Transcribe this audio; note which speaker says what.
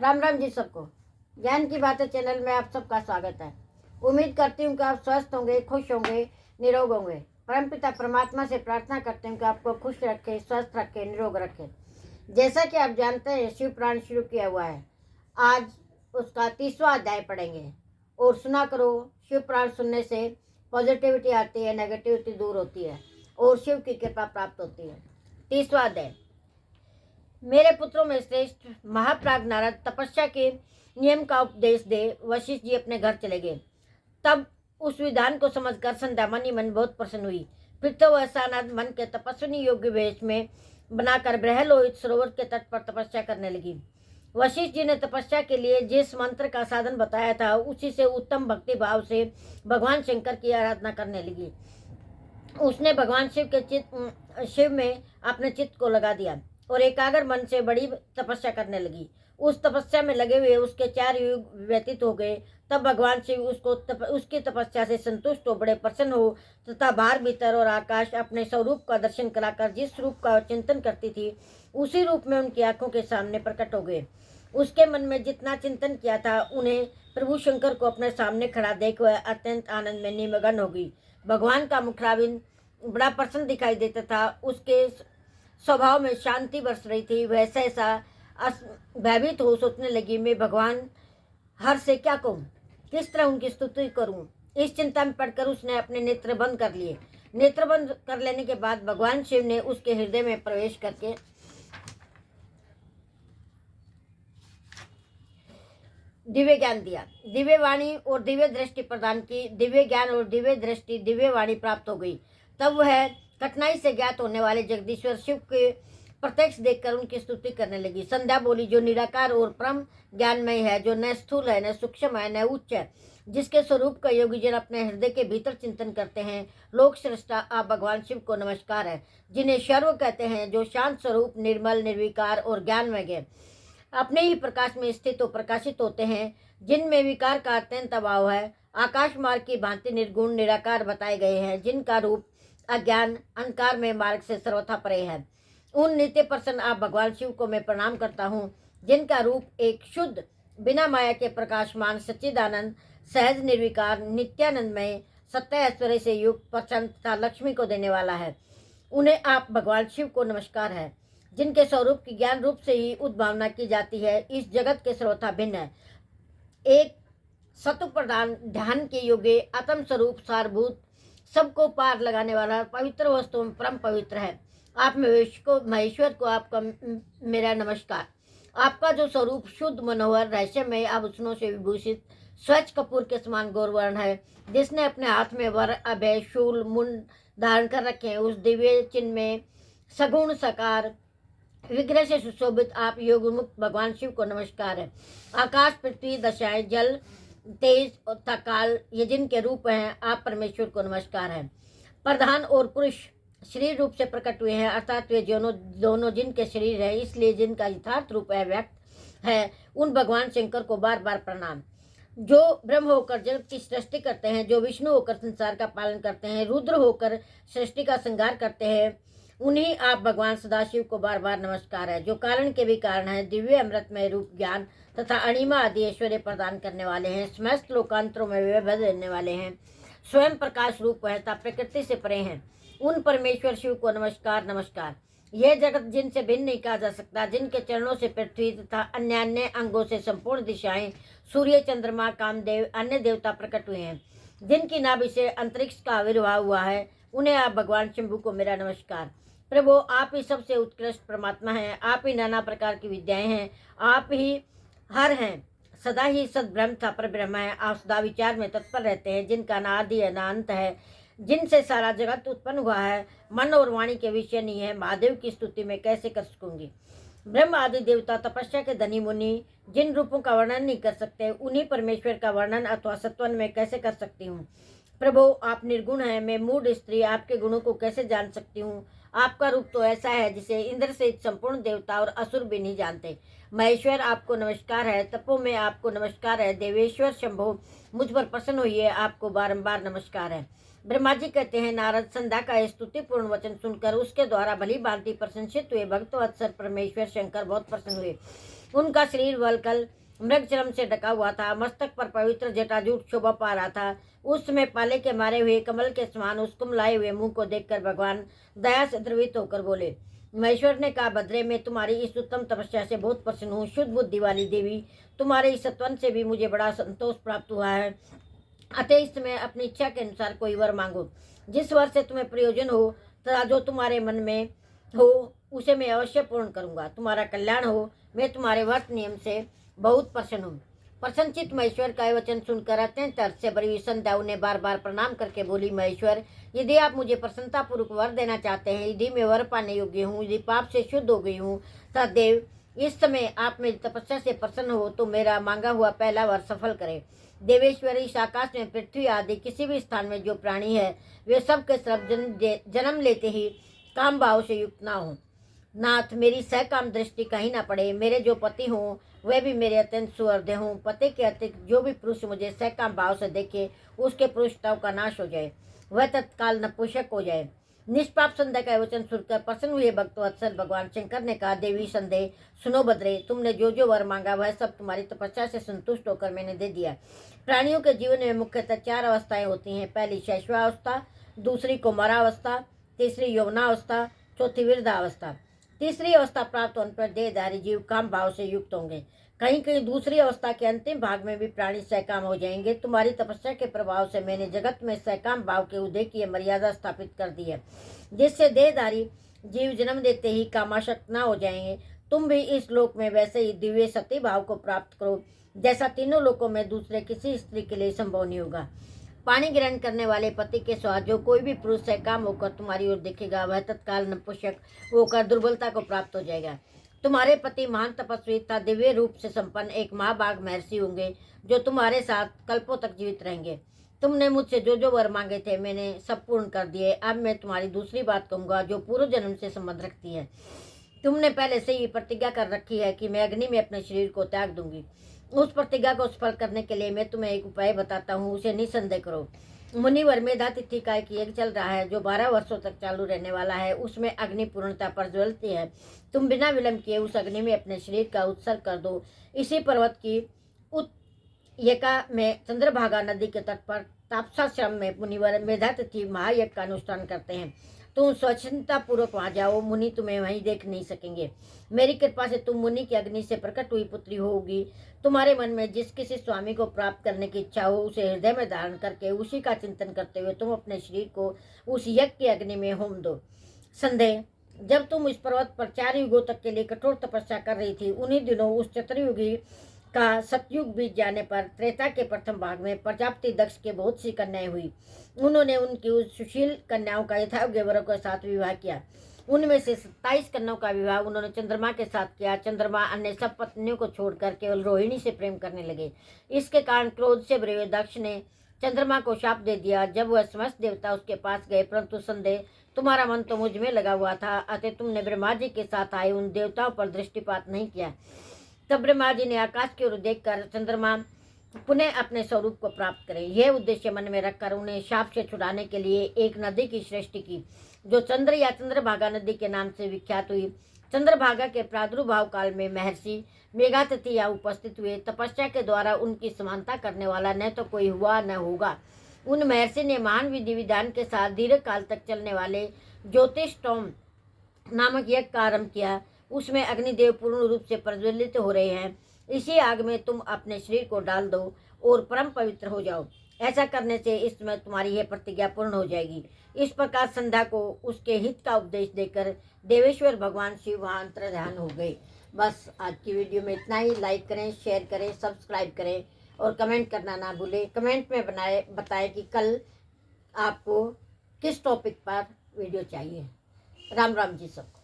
Speaker 1: राम राम जी सबको। ज्ञान की बातें चैनल में आप सबका स्वागत है। उम्मीद करती हूँ कि आप स्वस्थ होंगे, खुश होंगे, निरोग होंगे। परमपिता परमात्मा से प्रार्थना करते हैं कि आपको खुश रखे, स्वस्थ रखे, निरोग रखे। जैसा कि आप जानते हैं, शिव पुराण शुरू किया हुआ है। आज उसका 30वां अध्याय पढ़ेंगे। और सुना करो, शिव पुराण सुनने से पॉजिटिविटी आती है, नेगेटिविटी दूर होती है और शिव की कृपा प्राप्त होती है। 30वां अध्याय। मेरे पुत्रों में श्रेष्ठ महाप्राग नारद तपस्या के नियम का उपदेश दे वशिष्ठ जी अपने घर चले गए। तब उस विधान को समझकर संध्यामणि मन बहुत प्रसन्न हुई। फिर तो वह सानाद मन के तपस्विनी योग्य वेश में बनाकर बृहलोहित सरोवर के तट पर तपस्या करने लगी। वशिष्ठ जी ने तपस्या के लिए जिस मंत्र का साधन बताया था, उसी से उत्तम भक्ति भाव से भगवान शंकर की आराधना करने लगी। उसने भगवान शिव में अपने चित्त को लगा दिया और एकाग्र मन से बड़ी तपस्या करने लगी। उस तपस्या में लगे हुए उसके 4 युग व्यतीत हो गए। तब भगवान शिव उसकी तपस्या से संतुष्ट हो बड़े प्रसन्न हो तथा बाहर भीतर और आकाश अपने स्वरूप का दर्शन कराकर जिस रूप का चिंतन करती थी, उसी रूप में उनकी आंखों के सामने प्रकट हो गए। उसके मन में जितना चिंतन किया था, उन्हें प्रभु शंकर को अपने सामने खड़ा देख वह अत्यंत आनंद में निमग्न हो गई। भगवान का मुखराविंद बड़ा प्रसन्न दिखाई देता था। उसके स्वभाव में शांति बरस रही थी। वह सहसा भयभीत हो सोचने लगी, मैं भगवान हर से क्या कहूँ, किस तरह उनकी स्तुति करूँ। इस चिंता में पड़कर उसने अपने नेत्र बंद कर लिए। नेत्र बंद कर लेने के बाद भगवान शिव ने उसके हृदय में प्रवेश करके दिव्य ज्ञान दिया, दिव्य वाणी और दिव्य दृष्टि प्रदान की। दिव्य ज्ञान और दिव्य दृष्टि, दिव्य वाणी प्राप्त हो गई। तब वह कठिनाई से ज्ञात होने वाले जगदीश्वर शिव के प्रत्यक्ष देखकर उनकी स्तुति करने लगी। संध्या बोली, जो निराकार और परम ज्ञानमय है, जो न स्थूल है, न सूक्ष्म है, न उच्च है, जिसके स्वरूप का योगी जन अपने हृदय के भीतर चिंतन करते हैं, लोक श्रेष्ठा आप भगवान शिव को नमस्कार है। जिन्हें शर्व कहते हैं, जो शांत स्वरूप, निर्मल, निर्विकार और ज्ञानमय है, अपने ही प्रकाश में स्थित हो प्रकाशित होते हैं, जिनमें विकार का अत्यंत अभाव है, आकाश मार्ग की भांति निर्गुण निराकार बताए गए हैं, जिनका रूप अज्ञान अंधकार में मार्ग से सर्वथा परे है। उन नित्य प्रसन्न आप भगवान शिव को मैं प्रणाम करता हूँ, जिनका रूप एक शुद्ध, बिना माया के प्रकाशमान, सच्चिदानंद, सहज, निर्विकार, नित्यानंदमय, सत्य ऐश्वर्य से युक्त, प्रसन्न तथा लक्ष्मी को देने वाला है। उन्हें आप भगवान शिव को नमस्कार है, जिनके स्वरूप की ज्ञान रूप से ही उद्भावना की जाती है, इस जगत के सर्वथा भिन्न है। एक सत्व प्रधान, ध्यान के योग्य, आत्म स्वरूप, सारभूत, सबको पार लगाने वाला, पवित्र वस्तु में परम पवित्र है। आप महेश्वर को आपका मेरा नमस्कार। आपका जो स्वरूप शुद्ध, मनोहर, रहस्यमय, आभूषणों से विभूषित, स्वच्छ कपूर के समान गौरवर्ण है, जिसने अपने हाथ में वर, अभय, शूल, मुंड धारण कर रखे हैं, उस दिव्य चिन्ह में सगुण साकार विग्रह से सुशोभित आप योग मुक्त भगवान शिव को नमस्कार है। आकाश, पृथ्वी, दशाएं, जल, तेज तथा काल, ये जिनके रूप हैं, आप परमेश्वर को नमस्कार है। प्रधान और पुरुष शरीर रूप से प्रकट हुए हैं, अर्थात वे दोनों जिनके शरीर है, इसलिए जिनका यथार्थ रूप है व्यक्त है, उन भगवान शंकर को बार बार प्रणाम। जो ब्रह्म होकर जगत की सृष्टि करते हैं, जो विष्णु होकर संसार का पालन करते हैं, रुद्र होकर सृष्टि का संहार करते हैं, उन्हीं आप भगवान सदाशिव को बार बार नमस्कार है। जो कारण के भी कारण है, दिव्य अमृतमय रूप, ज्ञान तथा अणिमा आदि ऐश्वर्य प्रदान करने वाले हैं, समस्त लोकांतरों में विभेद देने वाले हैं, स्वयं प्रकाश रूप है तथा प्रकृति से परे हैं, उन परमेश्वर शिव को नमस्कार नमस्कार। यह जगत जिनसे भिन्न नहीं कहा जा सकता, जिनके चरणों से पृथ्वी तथा अन्य अन्य अंगों से संपूर्ण दिशाएं, सूर्य, चंद्रमा, कामदेव, अन्य देवता प्रकट हुए हैं, जिनकी नाभि से अंतरिक्ष का आविर्भाव हुआ है, उन्हें आप भगवान शंभु को मेरा नमस्कार। प्रभु, आप ही सबसे उत्कृष्ट परमात्मा हैं, आप ही नाना प्रकार की विद्याएं हैं, आप ही हर हैं, सदा ही सद्ब्रह्म था परब्रह्म है। आप सदा विचार में तत्पर रहते हैं, जिनका ना आदि है ना अंत है, जिनसे सारा जगत उत्पन्न हुआ है, मन और वाणी के विषय नहीं है। महादेव की स्तुति में कैसे कर सकूंगी। ब्रह्म आदि देवता, तपस्या के धनी मुनि, जिन रूपों का वर्णन नहीं कर सकते, उन्हीं परमेश्वर का वर्णन अथवा सत्वन में कैसे कर सकती हूँ। प्रभु, आप निर्गुण हैं, मैं मूढ़ स्त्री आपके गुणों को कैसे जान सकती हूँ। आपका रूप तो ऐसा है जिसे इंद्र सहित संपूर्ण देवता और असुर भी नहीं जानते। महेश्वर, आपको नमस्कार है। तपो में आपको नमस्कार है। देवेश्वर शंभो, मुझ पर प्रसन्न होइए, आपको बारंबार नमस्कार है। ब्रह्मा जी कहते हैं, नारद संध्या का स्तुतिपूर्ण वचन सुनकर उसके द्वारा भली भांति प्रशंसित हुए भक्तवत्सल परमेश्वर शंकर बहुत प्रसन्न हुए। उनका शरीर वलकल मृग चर्म से ढका हुआ था, मस्तक पर पवित्र जटाजूट शोभा पा रहा था। उस समय पाले के मारे हुए कमल के समान उस कुमलाए हुए मुंह को देखकर भगवान दया से द्रवित होकर बोले। महेश्वर ने कहा, भद्रे, मैं तुम्हारी इस उत्तम तपस्या से बहुत प्रसन्न हूँ। शुद्ध बुद्धि वाली देवी, तुम्हारे इस सत्वन से भी मुझे बड़ा संतोष प्राप्त हुआ है। अतः इस समय अपनी इच्छा के अनुसार कोई वर मांगो, जिस वर से तुम्हें प्रयोजन हो तथा जो तुम्हारे मन में हो उसे मैं अवश्य पूर्ण करूंगा। तुम्हारा कल्याण हो। मैं तुम्हारे व्रत नियम से बहुत प्रसन्न हूँ। प्रसन्नचित महेश्वर का यह वचन सुनकर अत्यंत हर्ष से भरी हुई संध्या उन्हें बार बार प्रणाम करके बोली, महेश्वर, यदि आप मुझे प्रसन्नता पूर्वक वर देना चाहते हैं, यदि मैं वर पाने योग्य हूँ, यदि पाप से शुद्ध हो गई हूँ, सदैव इस समय आप मेरी तपस्या से प्रसन्न हो तो मेरा मांगा हुआ पहला वर सफल करें। देवेश्वर, इस आकाश में पृथ्वी आदि किसी भी स्थान में जो प्राणी है वे सब के सब जन्म लेते ही काम भाव से युक्त ना हो। नाथ, मेरी सहकाम दृष्टि कहीं ना पड़े। मेरे जो पति हों वह भी मेरे अत्यंत सुहृदय हों। पति के अतिरिक्त जो भी पुरुष मुझे सहकाम भाव से देखे उसके पुरुषताओं का नाश हो जाए, वह तत्काल नपुंसक हो जाए। निष्पाप संध्या का वचन सुनकर प्रसन्न हुए भक्तवत्सल भगवान शंकर ने कहा, देवी संदेह, सुनो भद्रे, तुमने जो जो वर मांगा वह सब तुम्हारी तपस्या से संतुष्ट होकर मैंने दे दिया। प्राणियों के जीवन में मुख्यतः 4 अवस्थाएं होती हैं। पहली शैशवावस्था, दूसरी कौमारावस्था, तीसरी यौवनावस्था, चौथी वृद्धावस्था। तीसरी अवस्था प्राप्त होने पर देहधारी जीव काम भाव से युक्त होंगे। कहीं कहीं दूसरी अवस्था के अंतिम भाग में भी प्राणी सहकाम हो जाएंगे। तुम्हारी तपस्या के प्रभाव से मैंने जगत में सहकाम भाव के उदय की मर्यादा स्थापित कर दी है, जिससे देहधारी जीव जन्म देते ही कामाशक्त न हो जाएंगे। तुम भी इस लोक में वैसे ही दिव्य सती भाव को प्राप्त करो, जैसा तीनों लोकों में दूसरे किसी स्त्री के लिए संभव नहीं होगा। पानी ग्रहण करने वाले पति के साथ जो कोई भी पुरुष सहकाम होकर तुम्हारी ओर देखेगा वह तत्काल नपुंसक होकर दुर्बलता को प्राप्त हो जाएगा। तुम्हारे पति महान तपस्वी तथा दिव्य रूप से संपन्न एक महाभाग महर्षि होंगे जो तुम्हारे साथ कल्पों तक जीवित रहेंगे। तुमने मुझसे जो जो वर मांगे थे मैंने सब पूर्ण कर दिए। अब मैं तुम्हारी दूसरी बात कहूँगा जो पूर्व जन्म से संबंध रखती है। तुमने पहले से ही प्रतिज्ञा कर रखी है कि मैं अग्नि में अपने शरीर को त्याग दूंगी। उस प्रतिज्ञा को सफल करने के लिए मैं तुम्हें एक उपाय बताता हूँ, उसे निसंदेह करो। मुनिवर, मेधा तिथि का एक यज्ञ चल रहा है जो 12 वर्षों तक चालू रहने वाला है। उसमें अग्नि पूर्णता पर ज्वलती है। तुम बिना विलंब किए उस अग्नि में अपने शरीर का उत्सर्ग कर दो। इसी पर्वत की यका में चंद्रभागा नदी के तट पर तापसाश्रम में मुनिवर मेधा तिथि महायज्ञ का अनुष्ठान करते हैं। तुम स्वच्छता पूर्वक वहां जाओ, मुनि तुम्हें वहीं देख नहीं सकेंगे। मेरी कृपा से तुम मुनि की अग्नि से प्रकट हुई पुत्री होगी। तुम्हारे मन में जिस किसी स्वामी को प्राप्त करने की इच्छा हो उसे हृदय में धारण करके उसी का चिंतन करते हुए तुम अपने शरीर को उस यज्ञ की अग्नि में होम दो। संदेह, जब तुम इस पर्वत पर 4 युगों तक के लिए कठोर तपस्या कर रही थी, उन्हीं दिनों उस चतुर्युगी का सतयुग बीत जाने पर त्रेता के प्रथम भाग में प्रजापति दक्ष के बहुत सी कन्याएं हुई। उन्होंने उनकी उस सुशील कन्याओं का यथायोग्य वरों के साथ विवाह किया। उनमें से 27 कन्याओं का विवाह उन्होंने चंद्रमा के साथ किया। चंद्रमा अन्य सब पत्नियों को छोड़कर केवल रोहिणी से प्रेम करने लगे। इसके कारण क्रोध से भरे हुए दक्ष ने चंद्रमा को शाप दे दिया। जब वह समस्त देवता उसके पास गए, परंतु संदेह, तुम्हारा मन तो मुझ में लगा हुआ था, अतः तुमने ब्रह्मा जी के साथ आए उन देवताओं पर दृष्टिपात नहीं किया। तब ब्रह्मा जी ने आकाश की ओर देखकर चंद्रमा पुनः अपने स्वरूप को प्राप्त करें, यह उद्देश्य मन में रखकर उन्हें शाप से छुड़ाने के लिए एक नदी की सृष्टि की जो चंद्र या चंद्रभागा नदी के नाम से विख्यात हुई। चंद्रभागा के प्रादुर्भाव काल में महर्षि मेघातिथि यहाँ उपस्थित हुए। तपस्या के द्वारा उनकी समानता करने वाला न तो कोई हुआ न होगा। उन महर्षि ने महान विधि विधान के साथ दीर्घ काल तक चलने वाले ज्योतिषोम नामक यज्ञ का आरंभ किया। उसमें अग्निदेव पूर्ण रूप से प्रज्वलित हो रहे हैं। इसी आग में तुम अपने शरीर को डाल दो और परम पवित्र हो जाओ। ऐसा करने से इस समय तुम्हारी यह प्रतिज्ञा पूर्ण हो जाएगी। इस प्रकार संध्या को उसके हित का उपदेश देकर देवेश्वर भगवान शिव वहाँ अंतर्ध्यान हो गए। बस आज की वीडियो में इतना ही। लाइक करें, शेयर करें, सब्सक्राइब करें और कमेंट करना ना भूलें। कमेंट में बताएं कि कल आपको किस टॉपिक पर वीडियो चाहिए। राम राम जी सबको।